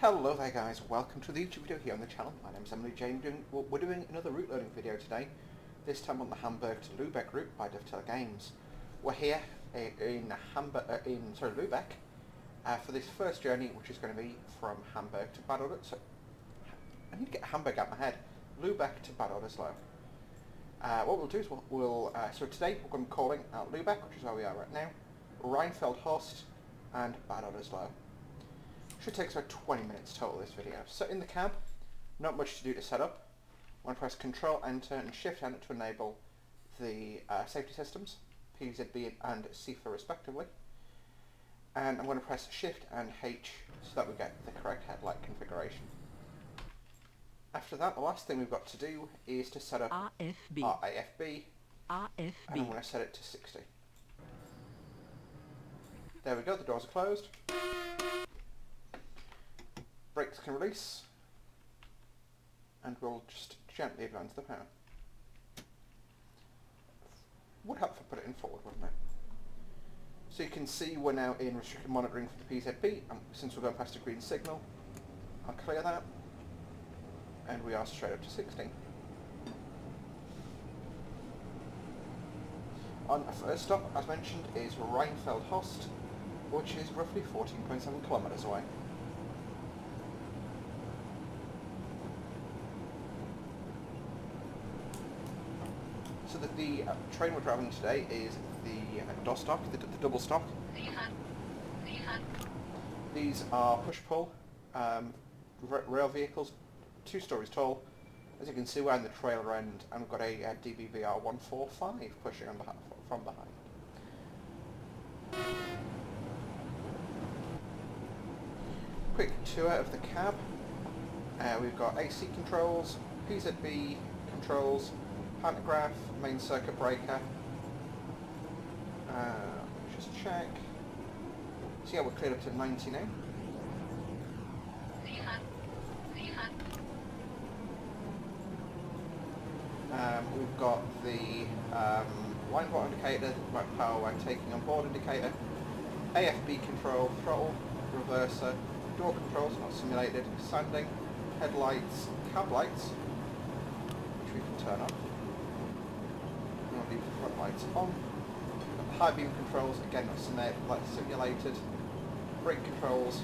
Hello there guys, welcome to the YouTube video here on the channel. My name is Emily Jane. We're doing another route loading video today, this time on the Hamburgh to Lubeck route by Dovetail Games. We're here in Lubeck for this first journey, which is going to be from Hamburgh to Bad Odesloe. So, I need to get Hamburgh out of my head. Lubeck to Bad Odesloe. What we'll do is so today we're going to be calling out Lubeck, which is where we are right now, Rheinfeld-Horst and Bad Odesloe. Should take us about 20 minutes total this video. So in the cab, not much to do to set up. I'm going to press Control Enter and Shift Enter to enable the safety systems, PZB and CIFA respectively. And I'm going to press Shift and H so that we get the correct headlight configuration. After that, the last thing we've got to do is to set up RAFB. And I'm going to set it to 60. There we go, the doors are closed. Brakes can release, and we'll just gently advance the power. Would help if I put it in forward, wouldn't it? So you can see we're now in restricted monitoring for the PZB, and since we're going past a green signal, I'll clear that, and we are straight up to 60. Our first stop, as mentioned, is Rheinfeld-Horst, which is roughly 14.7 kilometers away. So the train we're travelling today is the Odesloe, the double stock. These are push-pull rail vehicles, 2 stories tall. As you can see, we're in the trailer end, and we've got a DBVR 145 pushing on from behind. Quick tour of the cab. We've got AC controls, PZB controls, pantograph, main circuit breaker. Just check. So yeah, we're cleared up to 90 now. We've got the line port indicator, power when taking on board indicator, AFB control, throttle, reverser, door controls not simulated, sanding, headlights, cab lights, which we can turn off. Leave the front lights on. High beam controls, again not simulated. Brake controls,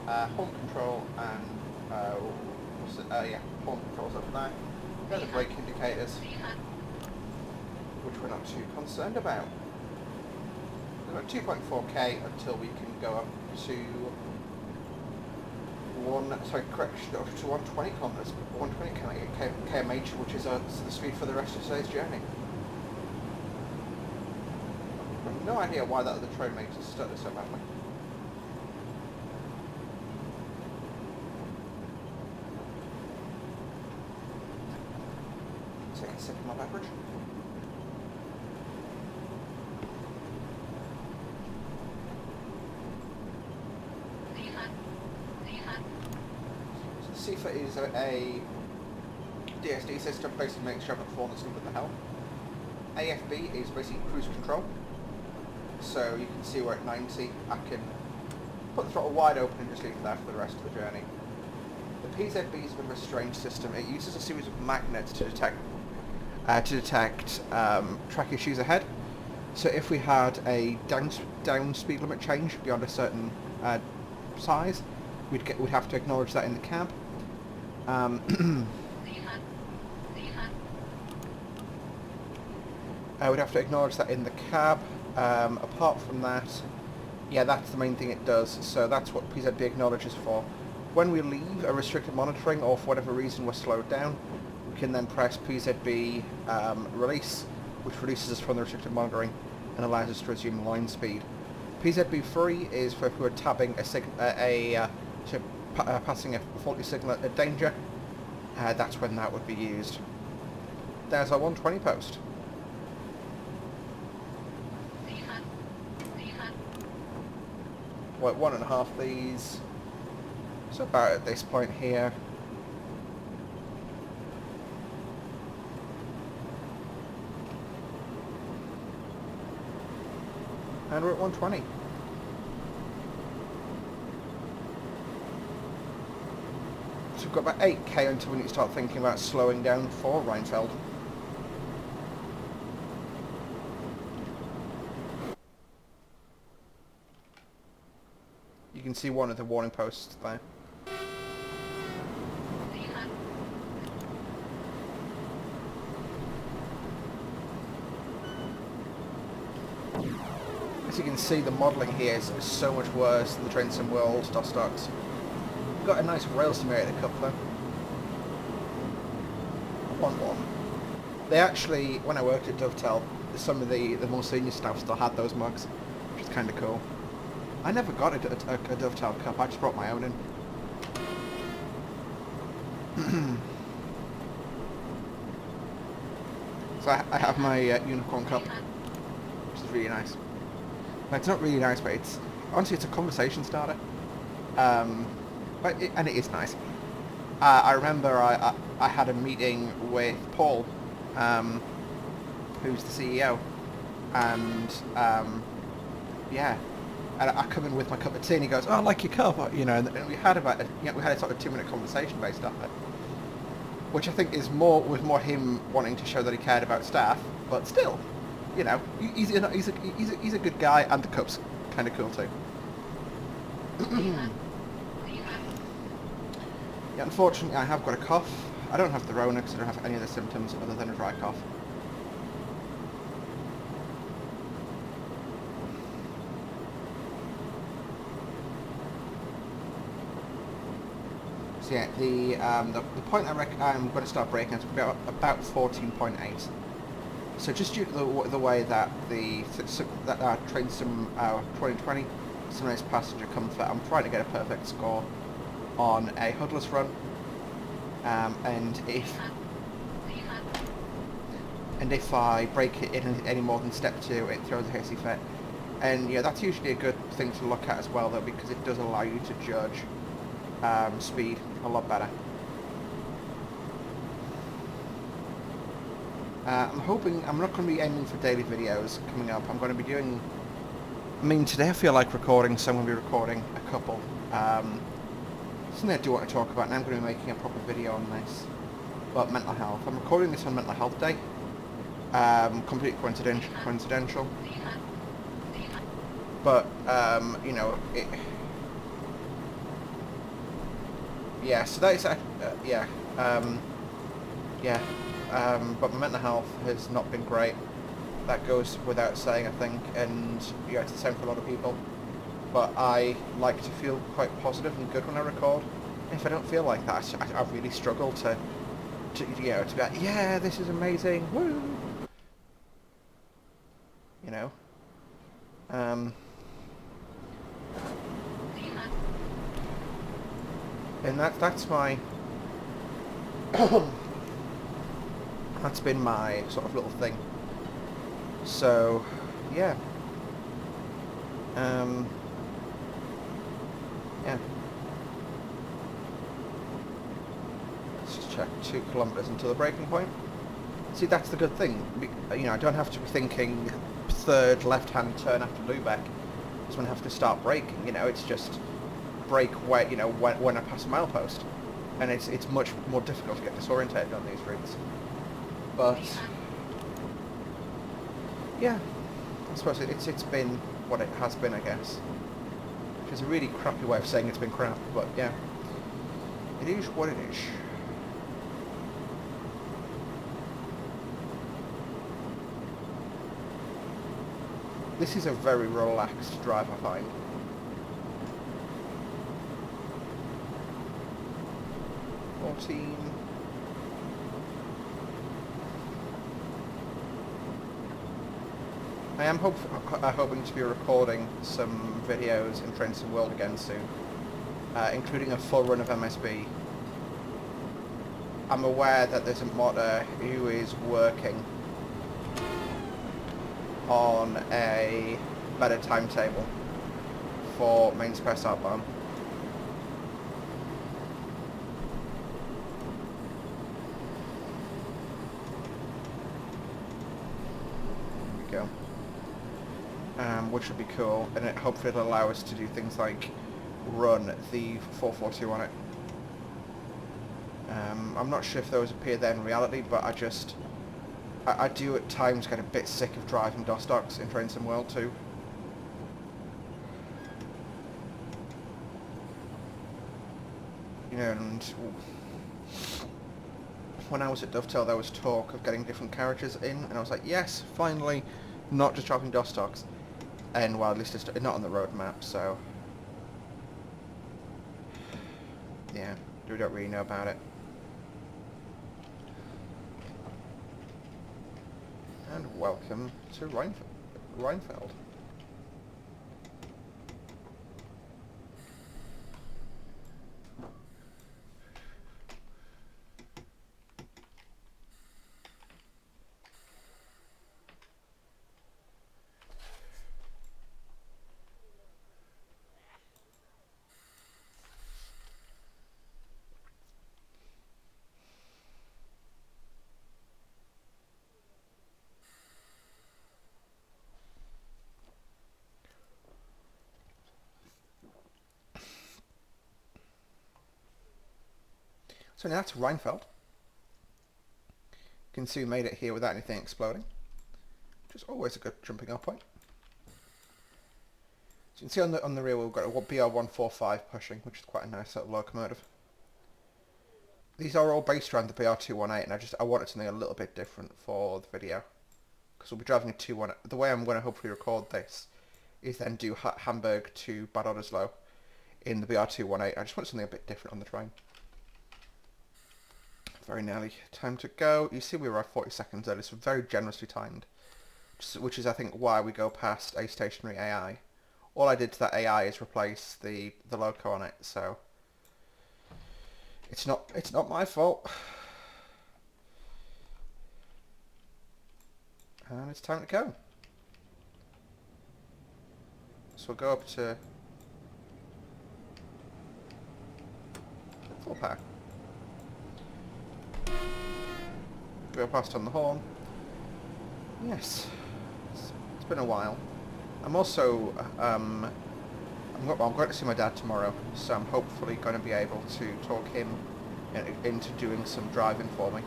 horn control, and horn controls over there. They're the brake indicators, which we're not too concerned about. We've got 2.4k until we can go up to 120 kilometers, 120 km, which is the speed for the rest of today's journey. I have no idea why that other train makes us stutter so badly. Take a sip of my beverage. So CIFA is a DSD system, basically makes sure that performance is with the helm. AFB is basically cruise control. So you can see we're at 90. I can put the throttle wide open and just leave it there for the rest of the journey. The PZB is a bit of a strange system. It uses a series of magnets to detect track issues ahead. So if we had a down speed limit change beyond a certain size, we'd have to acknowledge that in the cab. We'd have to acknowledge that in the cab. Apart from that, yeah, that's the main thing it does. So that's what PZB acknowledges for. When we leave a restricted monitoring, or for whatever reason we're slowed down, we can then press PZB release, which releases us from the restricted monitoring and allows us to resume line speed. PZB free is for if we're tabbing passing a faulty signal at danger. That's when that would be used. There's our 120 post. Like 1.5 of these. So about at this point here. And we're at 120. we've got about 8k until we need to start thinking about slowing down for Rheinfeld. You can see one of the warning posts there. As you can see, the modelling here is so much worse than the Train Sim World DOS stocks. We've got a nice rail simulator cup though. I want one. They actually, when I worked at Dovetail, some of the more senior staff still had those mugs, which is kind of cool. I never got a Dovetail cup, I just brought my own in. So I have my unicorn cup, which is really nice. Well, it's not really nice, but it's honestly it's a conversation starter. And it is nice. I remember I had a meeting with Paul, who's the CEO, and yeah, and I come in with my cup of tea, and he goes, "Oh, I like your cup," you know, and we had about we had a sort of 2-minute conversation based on it, which I think was more him wanting to show that he cared about staff, but still, you know, he's a good guy, and the cup's kind of cool too. Yeah, unfortunately, I have got a cough. I don't have the Rona because I don't have any other symptoms other than a dry cough. So yeah, the point I'm going to start braking is about 14.8. So just due to the way that Train Sim 2020 Simulates Passenger Comfort, I'm trying to get a perfect score on a hoodless run, and if I break it in any more than step 2, it throws a hissy fit. And yeah, that's usually a good thing to look at as well, though, because it does allow you to judge speed a lot better. I'm hoping I'm not going to be aiming for daily videos coming up. I'm going to be doing. I mean, today I feel like recording, so I'm going to be recording a couple. Something I do want to talk about, and I'm going to be making a proper video on this. But mental health. I'm recording this on Mental Health Day. Completely coincidental. But you know, yeah. So that is yeah. But my mental health has not been great. That goes without saying, I think, and yeah, it's the same for a lot of people. But I like to feel quite positive and good when I record. If I don't feel like that, I really struggle to you know, to be like, yeah, this is amazing, woo! You know? And that's my... that's been my sort of little thing. So, yeah. Yeah. Let's just check 2 kilometers until the braking point. See, that's the good thing. You know, I don't have to be thinking 3rd left-hand turn after Lubeck. Just when I have to start braking. You know, it's just brake where, you know, when I pass a milepost, and it's much more difficult to get disorientated on these routes. But yeah, I suppose it's been what it has been, I guess. Which is a really crappy way of saying it's been crap, but yeah. It is what it is. This is a very relaxed drive, I find. I am hoping to be recording some videos in Train Sim World again soon, including a full run of MSB. I'm aware that there's a modder who is working on a better timetable for Main Express outbound. There we go. Which would be cool, and it hopefully will allow us to do things like run the 442 on it. I'm not sure if those appear there in reality, but I do at times get a bit sick of driving Dostocks in Train Sim World too. You know, and when I was at Dovetail there was talk of getting different characters in, and I was like, yes, finally, not just driving Dostocks. And well, at least it's not on the roadmap, so yeah, we don't really know about it. And welcome to Rheinfeld. So now that's Rheinfeld. You can see we made it here without anything exploding, which is always a good jumping off point. So you can see on the rear we've got a BR145 pushing, which is quite a nice little locomotive. These are all based around the BR218, and I wanted something a little bit different for the video, because we'll be driving a 218. The way I'm going to hopefully record this is then do Hamburg to Bad Odesloe in the BR218. I just want something a bit different on the train. Very nearly time to go. You see we were at 40 seconds early, so very generously timed, which is I think why we go past a stationary AI. All I did to that AI is replace the loco on it, so it's not my fault. And it's time to go. So we'll go up to full power. Go past on the horn. Yes, it's been a while. I'm also I'm going to see my dad tomorrow, so I'm hopefully going to be able to talk him into doing some driving for me,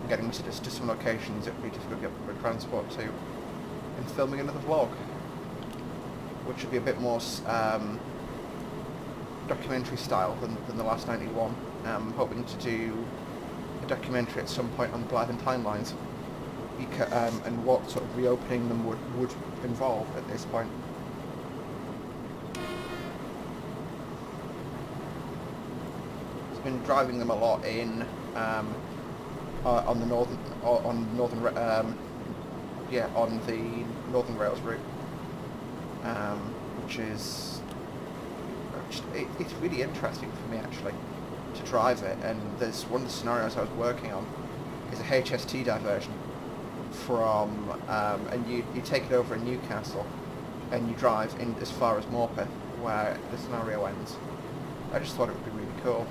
and getting me to some locations it would be difficult to get public transport to, and filming another vlog, which would be a bit more documentary style than the last 91. I'm hoping to do a documentary at some point on the Blythe timelines, and what sort of reopening them would involve at this point. I've been driving them a lot in on the Northern Rails route, which is it's really interesting for me actually to drive it. And there's one of the scenarios I was working on is a HST diversion from and you take it over in Newcastle and you drive in as far as Morpeth where the scenario ends. I just thought it would be really cool.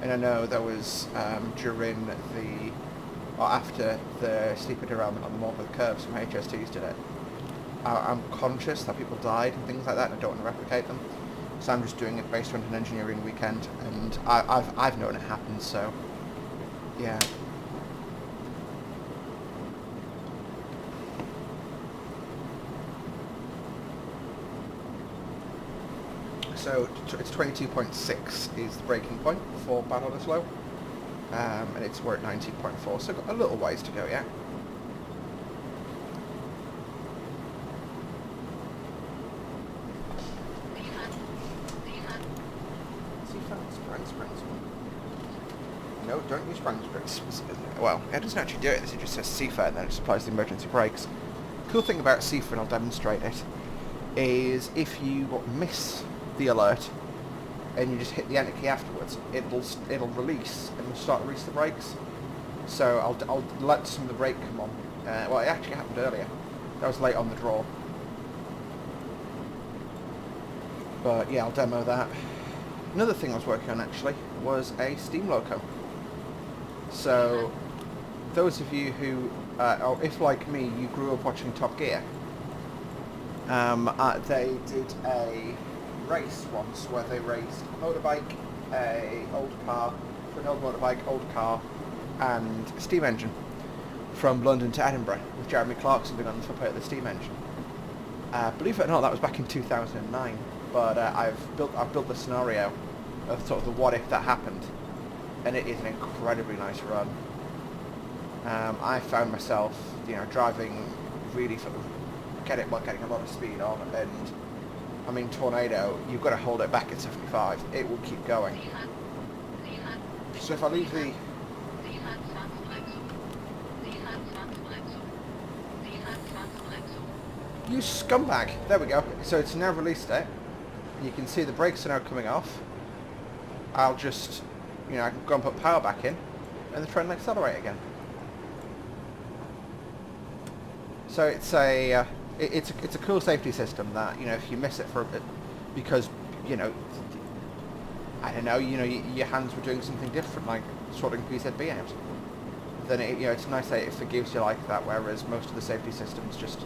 And I know there was during or after the steeper derailment on the Morpeth curve, some HSTs did it. I'm conscious that people died and things like that, and I don't want to replicate them. So I'm just doing it based on an engineering weekend, and I've known it happens, so yeah. So it's 22.6 is the breaking point for Bad Odesloe, and we're at 19.4, so got a little ways to go yet. No, don't use sprung sprites. Well, it doesn't actually do it, it just says CFA and then it just applies the emergency brakes. Cool thing about CFA, and I'll demonstrate it, is if you miss the alert and you just hit the enter key afterwards, it'll release and will start to release the brakes. So I'll let some of the brake come on. Well, it actually happened earlier. That was late on the draw. But yeah, I'll demo that. Another thing I was working on actually was a steam loco. So those of you who, or if like me, you grew up watching Top Gear, They did a race once where they raced a motorbike, an old car, an old motorbike, old car, and a steam engine from London to Edinburgh, with Jeremy Clarkson being on the top of the steam engine. Believe it or not, that was back in 2009. But I've built the scenario of sort of the what if that happened, and it is an incredibly nice run. I found myself, driving really sort of getting a lot of speed on, and I mean, Tornado, you've got to hold it back at 75. It will keep going. So if I leave the... You scumbag! There we go. So it's now released it. You can see the brakes are now coming off. I'll just, I can go and put power back in, and the train will accelerate again. So it's a it's a cool safety system that, if you miss it for a bit, because I don't know, your hands were doing something different, like sorting PZB out, then it's nice that it forgives you like that, whereas most of the safety systems just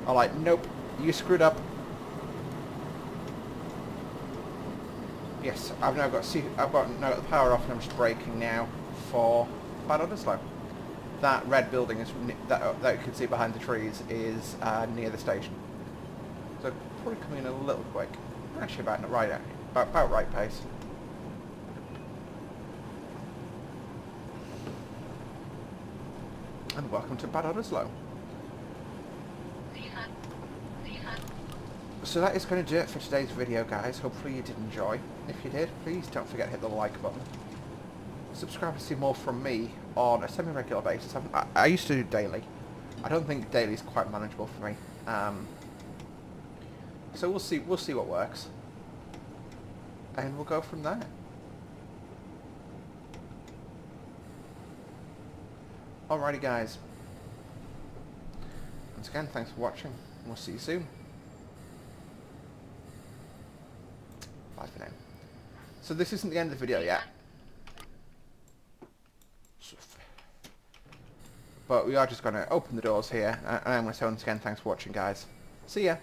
are like, nope, you screwed up. Yes, I've now got the power off, and I'm just braking now for Bad Odesloe. That red building is that you can see behind the trees is near the station. So probably coming in a little quick. Actually, about right pace. And welcome to Bad Odesloe. So that is going to do it for today's video, guys. Hopefully you did enjoy. If you did, please don't forget to hit the like button. Subscribe to see more from me on a semi-regular basis. I used to do daily. I don't think daily is quite manageable for me. So we'll see what works, and we'll go from there. Alrighty, guys. Once again, thanks for watching. We'll see you soon. Bye for now. So this isn't the end of the video yet. But we are just going to open the doors here, and I'm going to say once again, thanks for watching, guys. See ya!